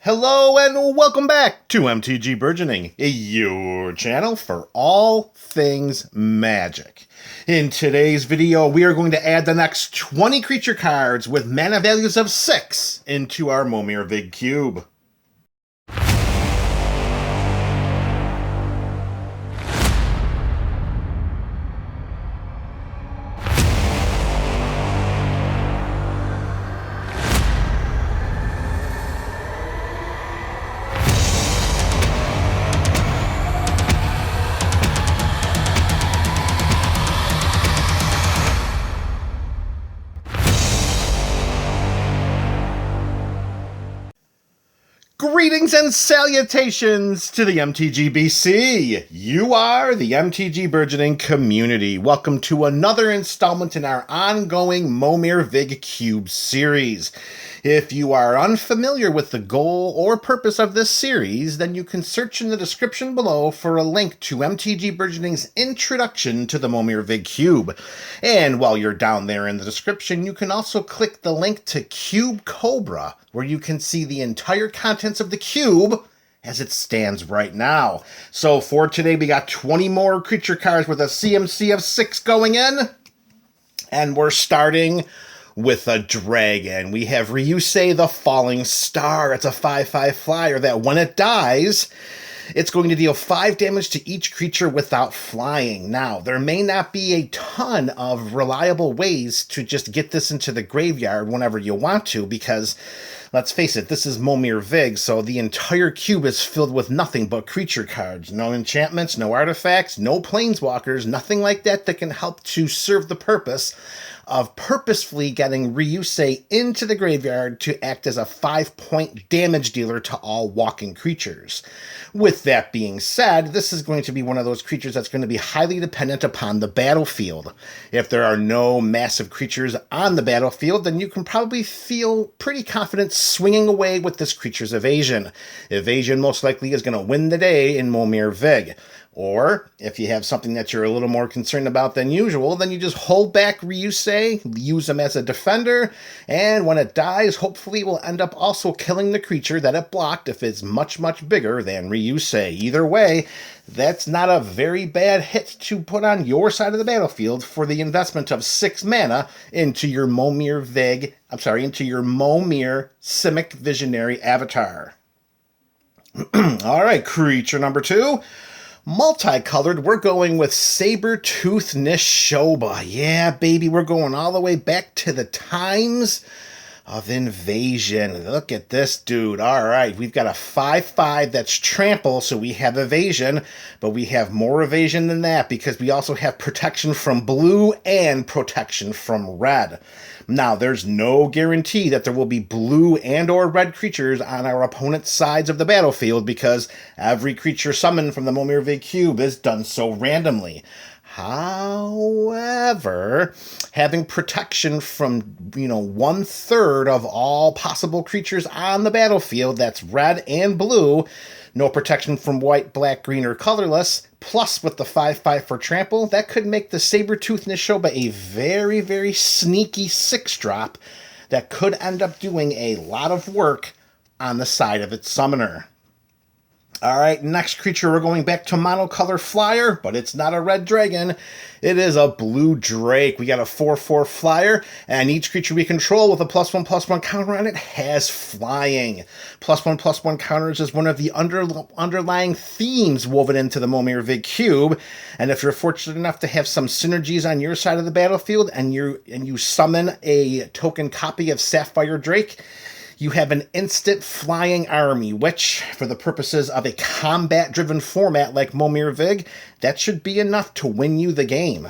Hello and welcome back to MTG Burgeoning, your channel for all things magic. In today's video, we are going to add the next 20 creature cards with mana values of 6 into our Momir Vig Cube. Greetings and salutations to the MTG You are the MTG Burgeoning community. Welcome to another installment in our ongoing Momir Vig Cube series. If you are unfamiliar with the goal or purpose of this series, then you can search in the description below for a link to MTG Burgeoning's introduction to the Momir Vig Cube. And while you're down there in the description, you can also click the link to Cube Cobra, where you can see the entire contents of the cube as it stands right now. So for today, we got 20 more creature cards with a CMC of 6 going in, and we're starting with a dragon. We have Ryusei the Falling Star. It's a 5/5 flyer that when it dies, it's going to deal 5 damage to each creature without flying. Now, there may not be a ton of reliable ways to just get this into the graveyard whenever you want to, because let's face it, this is Momir Vig, so the entire cube is filled with nothing but creature cards. No enchantments, no artifacts, no planeswalkers, nothing like that that can help to serve the purpose of purposefully getting Ryusei into the graveyard to act as a 5-point damage dealer to all walking creatures. With that being said, this is going to be one of those creatures that's going to be highly dependent upon the battlefield. If there are no massive creatures on the battlefield, then you can probably feel pretty confident swinging away with this creature's evasion. Evasion most likely is going to win the day in Momir Vig. Or, if you have something that you're a little more concerned about than usual, then you just hold back Ryusei, use him as a defender, and when it dies, hopefully it will end up also killing the creature that it blocked if it's much, much bigger than Ryusei. Either way, that's not a very bad hit to put on your side of the battlefield for the investment of 6 mana into your Momir Simic Visionary Avatar. Alright, creature number 2. Multicolored, we're going with Saber-Tooth Nishoba. Yeah, baby, we're going all the way back to the times of Invasion. Look at this dude. All right, we've got a 5/5 that's trample, so we have evasion, but we have more evasion than that because we also have protection from blue and protection from red. Now, there's no guarantee that there will be blue and or red creatures on our opponent's sides of the battlefield because every creature summoned from the Momir Vig Cube is done so randomly. However, having protection from, 1/3 of all possible creatures on the battlefield, that's red and blue, no protection from white, black, green, or colorless, plus with the 5/5 for trample, that could make the Saber-Tooth Nishoba a very, very sneaky 6-drop that could end up doing a lot of work on the side of its summoner. All right, next creature, we're going back to monocolor flyer, but it's not a red dragon. It is a blue drake. We got a 4/4 flyer, and each creature we control with a +1/+1 counter on it has flying. +1/+1 counters is one of the underlying themes woven into the Momir Vig Cube, and if you're fortunate enough to have some synergies on your side of the battlefield and you summon a token copy of Sapphire Drake, you have an instant flying army, which, for the purposes of a combat-driven format like Momir Vig, that should be enough to win you the game.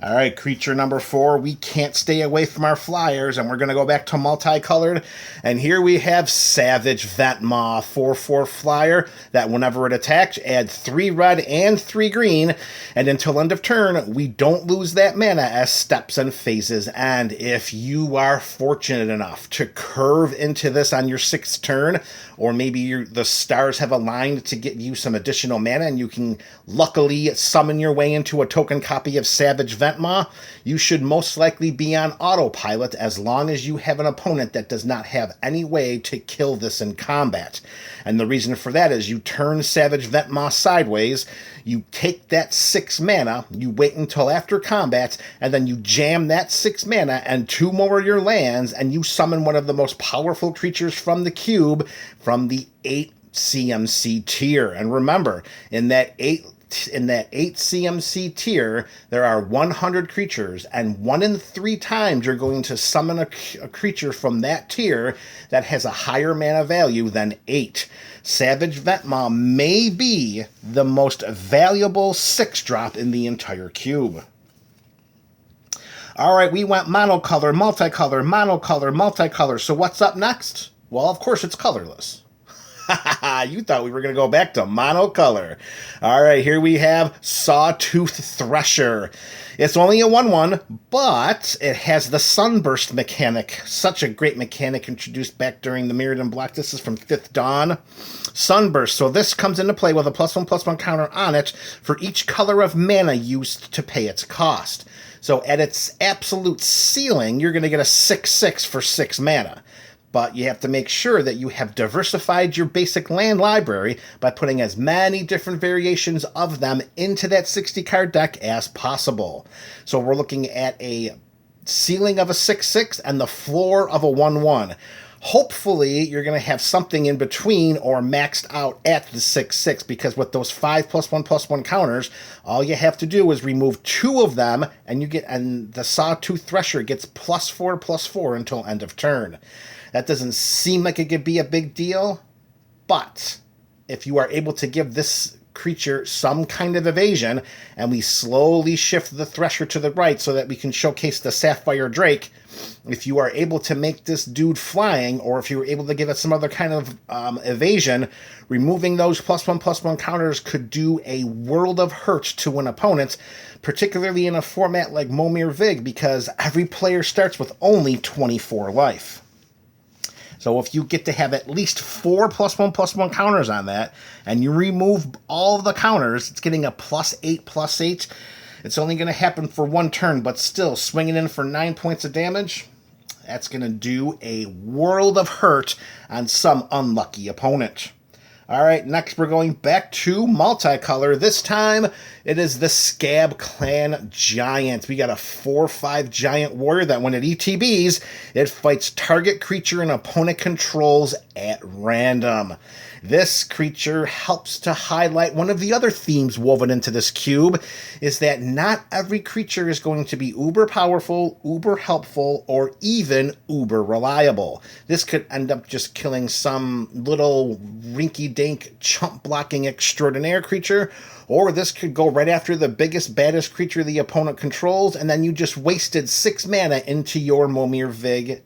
All right, creature number 4, we can't stay away from our flyers, and we're going to go back to multicolored. And here we have Savage Ventmaw, 4/4 flyer, that whenever it attacks, add 3 red and 3 green, and until end of turn, we don't lose that mana as steps and phases end. If you are fortunate enough to curve into this on your 6th turn, or maybe the stars have aligned to get you some additional mana, and you can luckily summon your way into a token copy of Savage Ventmaw, Ventmaw, you should most likely be on autopilot as long as you have an opponent that does not have any way to kill this in combat. And the reason for that is you turn Savage Ventmaw sideways, you take that 6 mana, you wait until after combat, and then you jam that 6 mana and 2 more of your lands, and you summon one of the most powerful creatures from the cube from the 8 CMC tier. And remember, in that 8 CMC tier, there are 100 creatures, and 1 in 3 times you're going to summon a creature from that tier that has a higher mana value than 8. Savage Ventmaw may be the most valuable 6-drop in the entire cube. All right, we went monocolor, multicolor, monocolor, multicolor. So what's up next? Well, of course, it's colorless. You thought we were going to go back to monocolor. All right, here we have Sawtooth Thresher. It's only a 1/1, but it has the Sunburst mechanic. Such a great mechanic introduced back during the Mirrodin block. This is from 5th Dawn. Sunburst. So this comes into play with a +1/+1 counter on it for each color of mana used to pay its cost. So at its absolute ceiling, you're going to get a 6/6 for 6 mana. But you have to make sure that you have diversified your basic land library by putting as many different variations of them into that 60-card deck as possible. So we're looking at a ceiling of a 6/6 and the floor of a 1/1. Hopefully, you're going to have something in between or maxed out at the 6/6, because with those 5+1/+1 counters, all you have to do is remove 2 of them, and the Sawtooth Thresher gets +4/+4 until end of turn. That doesn't seem like it could be a big deal, but if you are able to give this creature some kind of evasion, and we slowly shift the Thresher to the right so that we can showcase the Sapphire Drake, if you are able to make this dude flying, or if you were able to give it some other kind of evasion, removing those +1/+1 counters could do a world of hurt to an opponent, particularly in a format like Momir Vig, because every player starts with only 24 life. So if you get to have at least 4 +1/+1 counters on that, and you remove all of the counters, it's getting a +8/+8. It's only going to happen for 1 turn, but still, swinging in for 9 points of damage, that's going to do a world of hurt on some unlucky opponent. All right, next we're going back to multicolor. This time, it is the Scab Clan Giant. We got a 4/5 Giant Warrior that when it ETBs, it fights target creature and opponent controls at random. This creature helps to highlight one of the other themes woven into this cube, is that not every creature is going to be uber powerful, uber helpful, or even uber reliable. This could end up just killing some little rinky-dink chump-blocking extraordinaire creature, or this could go right after the biggest, baddest creature the opponent controls, and then you just wasted 6 mana into your Momir Vig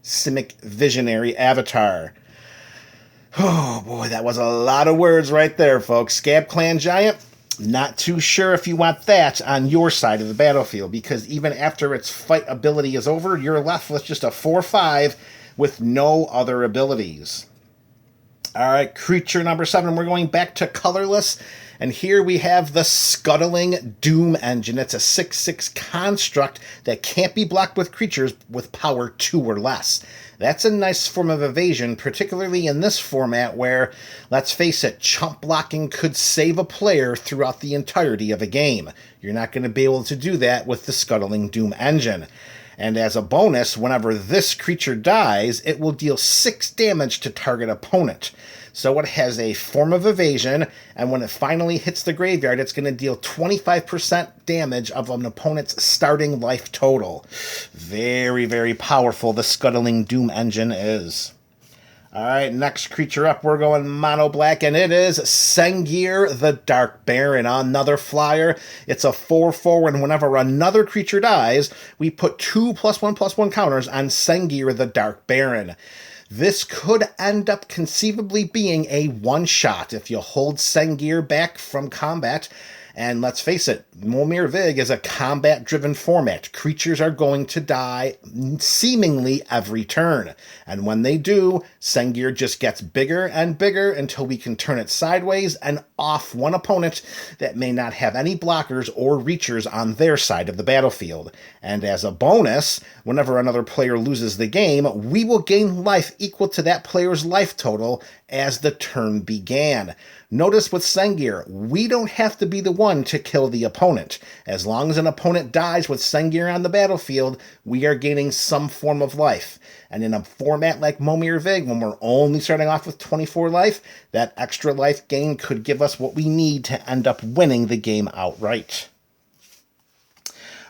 Simic Visionary avatar. Oh boy, that was a lot of words right there, folks. Scab Clan Giant, not too sure if you want that on your side of the battlefield, because even after its fight ability is over, you're left with just a 4/5 with no other abilities. All right, creature number 7, we're going back to colorless, and here we have the Scuttling Doom Engine. It's a 6/6 construct that can't be blocked with creatures with power 2 or less. That's a nice form of evasion, particularly in this format where, let's face it, chump blocking could save a player throughout the entirety of a game. You're not going to be able to do that with the Scuttling Doom Engine. And as a bonus, whenever this creature dies, it will deal 6 damage to target opponent. So it has a form of evasion, and when it finally hits the graveyard, it's going to deal 25% damage of an opponent's starting life total. Very, very powerful, the Scuttling Doom Engine is. All right, next creature up, we're going mono black, and it is Sengir the Dark Baron. Another flyer. It's a 4/4, and whenever another creature dies, we put 2 +1/+1 counters on Sengir the Dark Baron. This could end up conceivably being a one-shot if you hold Sengir back from combat And let's face it, Momir Vig is a combat-driven format. Creatures are going to die seemingly every turn. And when they do, Sengir just gets bigger and bigger until we can turn it sideways and off one opponent that may not have any blockers or reachers on their side of the battlefield. And as a bonus, whenever another player loses the game, we will gain life equal to that player's life total as the turn began. Notice with Sengir, we don't have to be the one to kill the opponent. As long as an opponent dies with Sengir on the battlefield, we are gaining some form of life. And in a format like Momir Vig, when we're only starting off with 24 life, that extra life gain could give us what we need to end up winning the game outright.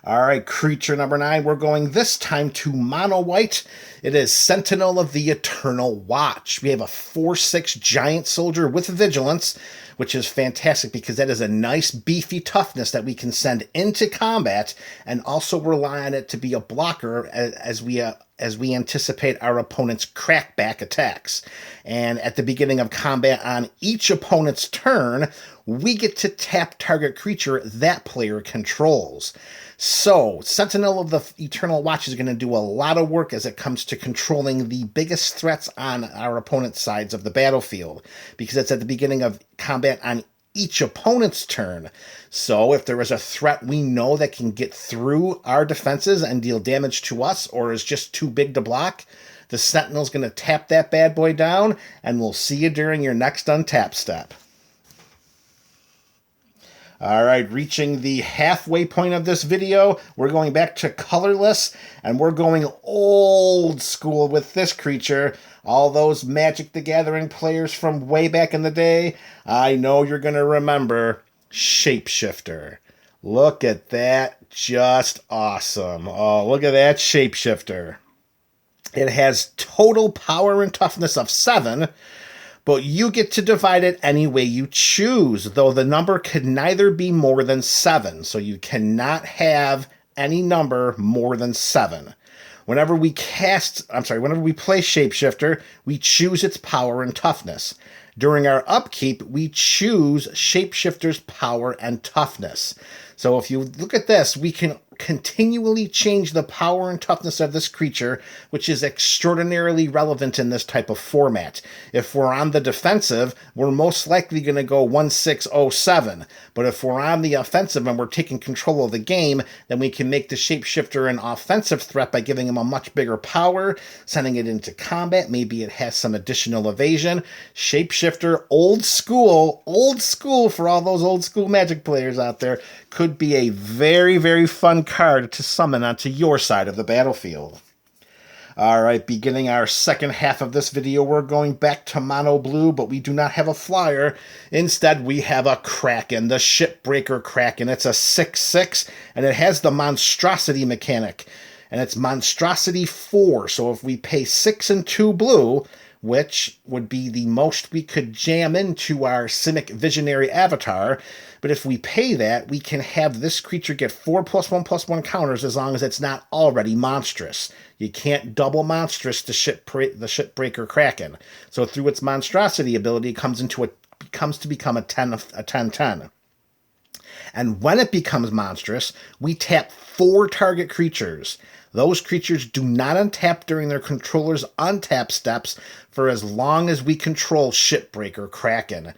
All right, creature number 9, we're going this time to mono white. It is Sentinel of the Eternal Watch. We have a 4/6 giant soldier with vigilance, which is fantastic because that is a nice beefy toughness that we can send into combat and also rely on it to be a blocker as we anticipate our opponent's crackback attacks. And at the beginning of combat on each opponent's turn, we get to tap target creature that player controls. So, Sentinel of the Eternal Watch is going to do a lot of work as it comes to controlling the biggest threats on our opponent's sides of the battlefield, because it's at the beginning of combat on each opponent's turn. So if there is a threat we know that can get through our defenses and deal damage to us or is just too big to block, the Sentinel's going to tap that bad boy down, and we'll see you during your next untap step. All right, reaching the halfway point of this video, we're going back to colorless, and we're going old school with this creature. All those Magic the Gathering players from way back in the day, I know you're going to remember Shapeshifter. Look at that, just awesome. Oh, look at that Shapeshifter. It has total power and toughness of 7, but you get to divide it any way you choose, though the number could neither be more than 7, so you cannot have any number more than 7. Whenever we play Shapeshifter, we choose its power and toughness. During our upkeep, we choose Shapeshifter's power and toughness. So if you look at this, we can continually change the power and toughness of this creature, which is extraordinarily relevant in this type of format. If we're on the defensive, we're most likely going to go 1607. But if we're on the offensive and we're taking control of the game, then we can make the Shapeshifter an offensive threat by giving him a much bigger power, sending it into combat. Maybe it has some additional evasion. Shapeshifter, old school for all those old school Magic players out there, could be a very, very fun card to summon onto your side of the battlefield. All right, beginning our second half of this video, we're going back to mono blue, but we do not have a flyer. Instead, we have a Kraken, the Shipbreaker Kraken. It's a 6/6, and it has the monstrosity mechanic, and it's monstrosity 4. So if we pay 6 and 2 blue, which would be the most we could jam into our Simic Visionary avatar. But if we pay that, we can have this creature get 4+1/+1 counters as long as it's not already monstrous. You can't double monstrous the Shipbreaker Kraken. So through its monstrosity ability, it comes to become a 10/10. And when it becomes monstrous, we tap 4 target creatures. Those creatures do not untap during their controller's untap steps for as long as we control Shipbreaker Kraken.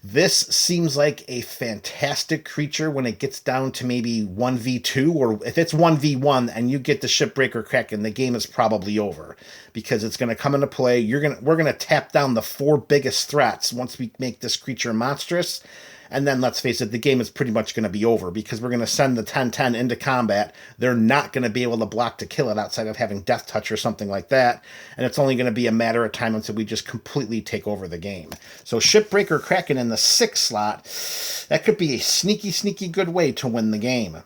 This seems like a fantastic creature when it gets down to maybe 1v2, or if it's 1v1 and you get the Shipbreaker Kraken, the game is probably over, because it's going to come into play. We're going to tap down the 4 biggest threats once we make this creature monstrous. And then, let's face it, the game is pretty much going to be over, because we're going to send the 10/10 into combat. They're not going to be able to block to kill it outside of having Death Touch or something like that. And it's only going to be a matter of time until we just completely take over the game. So Shipbreaker Kraken in the 6 slot, that could be a sneaky, sneaky good way to win the game.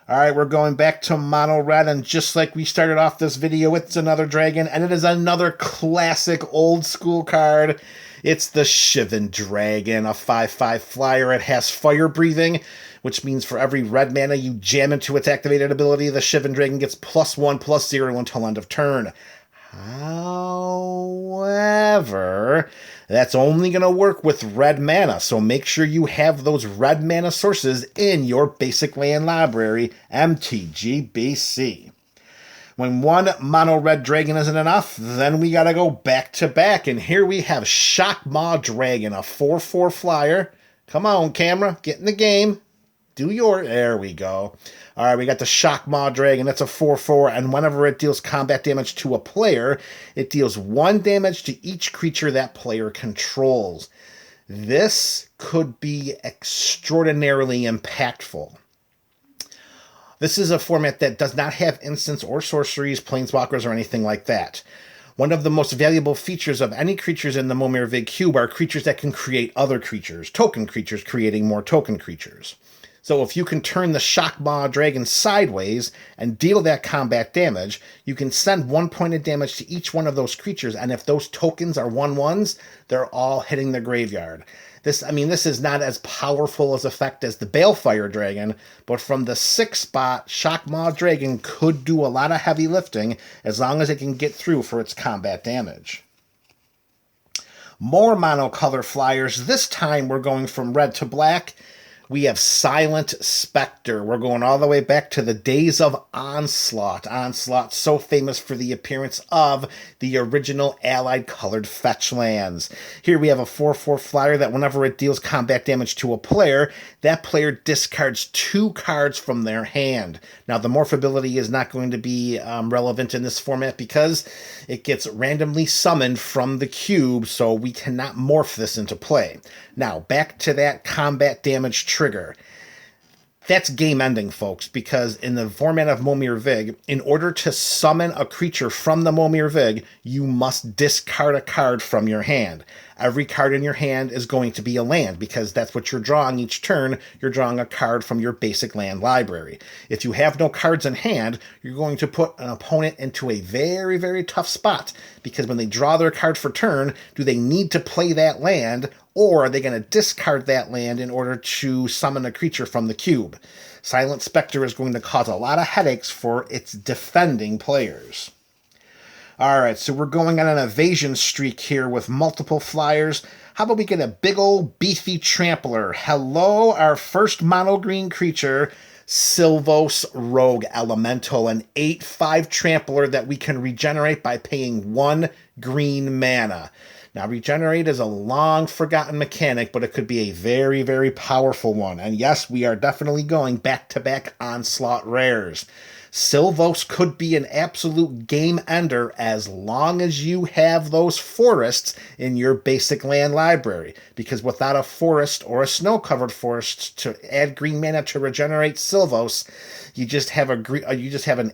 All right, we're going back to mono red, and just like we started off this video, it's another dragon, and it is another classic old school card. It's the Shivan Dragon, a 5/5 flyer. It has fire breathing, which means for every red mana you jam into its activated ability, the Shivan Dragon gets +1/+0 until end of turn. However, That's only going to work with red mana, so make sure you have those red mana sources in your basic land library, MTGBC. When one mono red dragon isn't enough, then we gotta go back to back, and here we have Shockmaw Dragon, a 4/4 flyer. Come on, camera, get in the game. There we go. All right, we got the Shockmaw Dragon. That's a 4/4, and whenever it deals combat damage to a player, it deals 1 damage to each creature that player controls. This could be extraordinarily impactful. This is a format that does not have instants or sorceries, planeswalkers, or anything like that. One of the most valuable features of any creatures in the Momir Vig Cube are creatures that can create other creatures, token creatures creating more token creatures. So if you can turn the Shockmaw Dragon sideways and deal that combat damage, you can send 1 point of damage to each one of those creatures, and if those tokens are 1/1s, they're all hitting the graveyard. This is not as powerful as effect as the Balefire Dragon, but from the 6th spot, Shockmaw Dragon could do a lot of heavy lifting as long as it can get through for its combat damage. More monocolor flyers. This time we're going from red to black. We have Silent Spectre. We're going all the way back to the days of Onslaught. Onslaught, so famous for the appearance of the original allied colored fetch lands. Here we have a 4/4 flyer that whenever it deals combat damage to a player, that player discards 2 cards from their hand. Now, the morphability is not going to be relevant in this format because it gets randomly summoned from the cube, so we cannot morph this into play. Now, back to that combat damage trigger. That's game ending, folks, because in the format of Momir Vig, in order to summon a creature from the Momir Vig, you must discard a card from your hand. Every card in your hand is going to be a land because that's what you're drawing each turn. You're drawing a card from your basic land library. If you have no cards in hand, you're going to put an opponent into a very, very tough spot because when they draw their card for turn, do they need to play that land, or are they going to discard that land in order to summon a creature from the cube? Silent Spectre is going to cause a lot of headaches for its defending players. All right, so we're going on an evasion streak here with multiple flyers. How about we get a big old beefy trampler? Hello, our first mono green creature, Sylvos Rogue Elemental, an 8/5 trampler that we can regenerate by paying 1 green mana. Now, regenerate is a long-forgotten mechanic, but it could be a very, very powerful one. And yes, we are definitely going back-to-back Onslaught rares. Sylvos could be an absolute game ender as long as you have those forests in your basic land library. Because without a forest or a snow-covered forest to add green mana to regenerate Sylvos, you just have an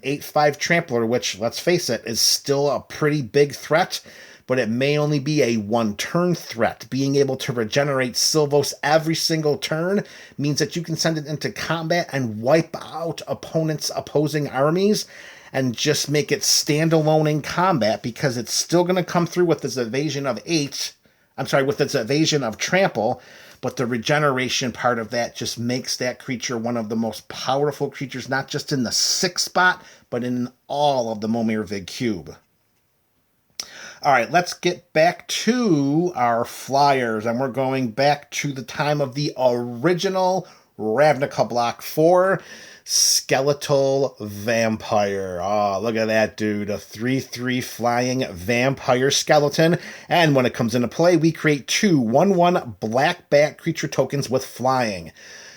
8/5 trampler, which, let's face it, is still a pretty big threat. But it may only be a 1-turn threat. Being able to regenerate Sylvos every single turn means that you can send it into combat and wipe out opponents' opposing armies and just make it standalone in combat because it's still going to come through with its evasion of trample, but the regeneration part of that just makes that creature one of the most powerful creatures, not just in the 6th spot, but in all of the Momir Vig Cube. All right, let's get back to our flyers, and we're going back to the time of the original Ravnica block for Skeletal Vampire. Oh, look at that dude, a 3/3 flying vampire skeleton, and when it comes into play, we create 2 1/1 black bat creature tokens with flying.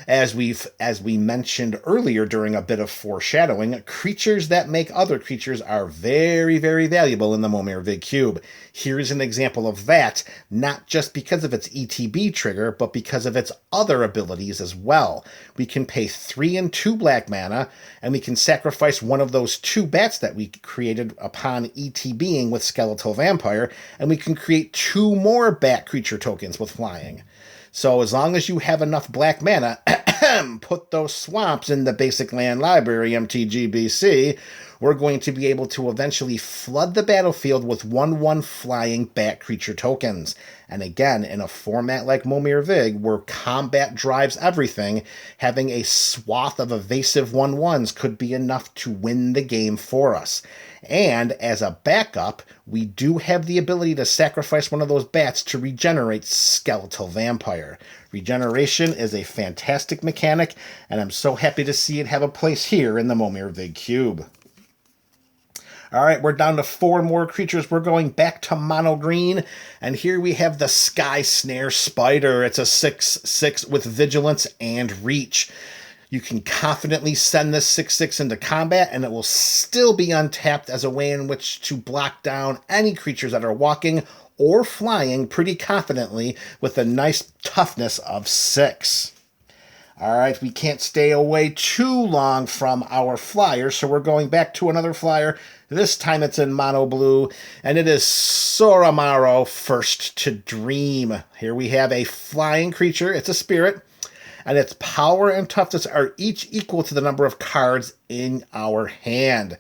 As we mentioned earlier during a bit of foreshadowing, creatures that make other creatures are very, very valuable in the Momir Vig Cube. Here's an example of that, not just because of its ETB trigger, but because of its other abilities as well. We can pay 3 and 2 black mana, and we can sacrifice one of those 2 bats that we created upon ETBing with Skeletal Vampire, and we can create 2 more bat creature tokens with flying. So as long as you have enough black mana, put those swamps in the basic land library, MTGBC, we're going to be able to eventually flood the battlefield with 1/1 flying bat creature tokens. And again, in a format like Momir Vig, where combat drives everything, having a swath of evasive 1/1s could be enough to win the game for us. And as a backup, we do have the ability to sacrifice one of those bats to regenerate Skeletal Vampire. Regeneration is a fantastic mechanic, and I'm so happy to see it have a place here in the Momir Vig Cube. All right, we're down to 4 more creatures. We're going back to mono green, and here we have the Sky Snare Spider. It's a 6/6 with Vigilance and Reach. You can confidently send this 6/6 into combat, and it will still be untapped as a way in which to block down any creatures that are walking or flying pretty confidently with a nice toughness of 6. All right, we can't stay away too long from our flyer, so we're going back to another flyer. This time it's in mono blue, and it is Soramaru, First to Dream. Here we have a flying creature. It's a spirit, and its power and toughness are each equal to the number of cards in our hand.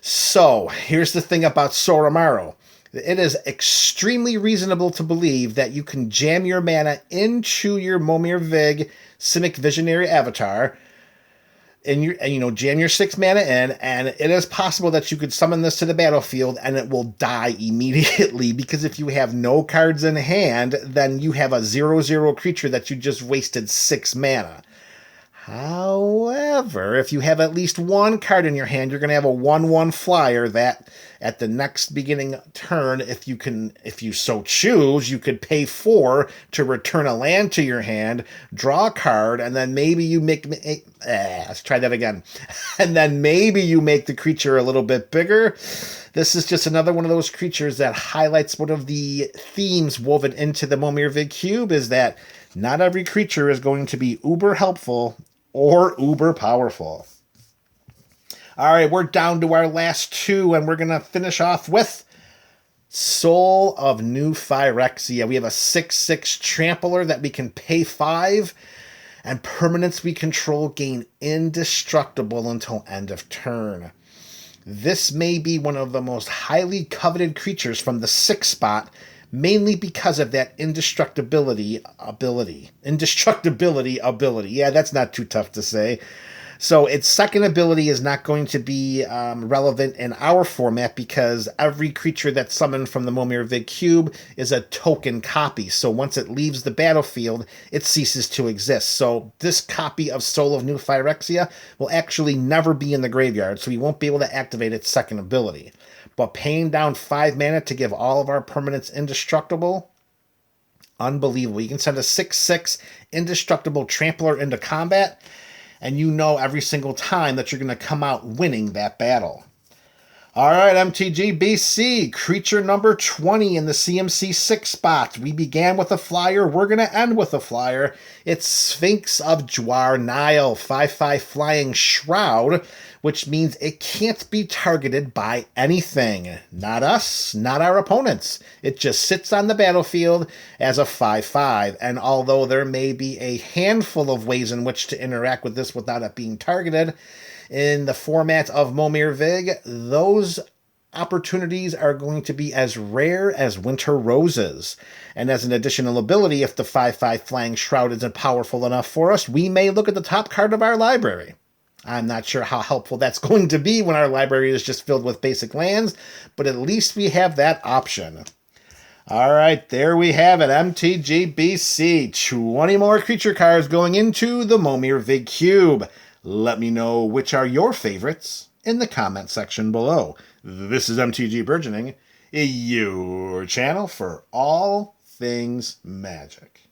So here's the thing about Soramaru. It is extremely reasonable to believe that you can jam your mana into your Momir Vig Simic Visionary avatar, and jam your 6 mana in, and it is possible that you could summon this to the battlefield and it will die immediately, because if you have no cards in hand, then you have a 0/0 creature that you just wasted 6 mana. However, if you have at least 1 card in your hand, you're going to have a 1/1 flyer that at the next beginning turn, if you so choose, you could pay 4 to return a land to your hand, draw a card, and then maybe you let's try that again. And then maybe you make the creature a little bit bigger. This is just another one of those creatures that highlights one of the themes woven into the Momir Vig Cube, is that not every creature is going to be uber helpful or uber powerful. All right, we're down to our last 2, and we're going to finish off with Soul of New Phyrexia. We have a 6/6 trampler that we can pay 5, and permanents we control gain indestructible until end of turn. This may be one of the most highly coveted creatures from the 6 spot, mainly because of that indestructibility ability. Yeah, that's not too tough to say. So its second ability is not going to be relevant in our format, because every creature that's summoned from the Momir Vig Cube is a token copy. So once it leaves the battlefield, it ceases to exist. So this copy of Soul of New Phyrexia will actually never be in the graveyard, so we won't be able to activate its second ability. But paying down 5 mana to give all of our permanents indestructible, unbelievable. You can send a 6/6 indestructible trampler into combat, and you know every single time that you're going to come out winning that battle. All right, MTG BC, creature number 20 in the CMC 6 spot. We began with a flyer. We're going to end with a flyer. It's Sphinx of Jwar Nile, 5/5 flying shroud, which means it can't be targeted by anything. Not us, not our opponents. It just sits on the battlefield as a 5/5. And although there may be a handful of ways in which to interact with this without it being targeted, in the format of Momir Vig, those opportunities are going to be as rare as winter roses. And as an additional ability, if the 5/5 Flying Shroud isn't powerful enough for us, we may look at the top card of our library. I'm not sure how helpful that's going to be when our library is just filled with basic lands, but at least we have that option. All right, there we have it, MTG BC. 20 more creature cards going into the Momir Vig Cube. Let me know which are your favorites in the comment section below. This is MTG Burgeoning, your channel for all things magic.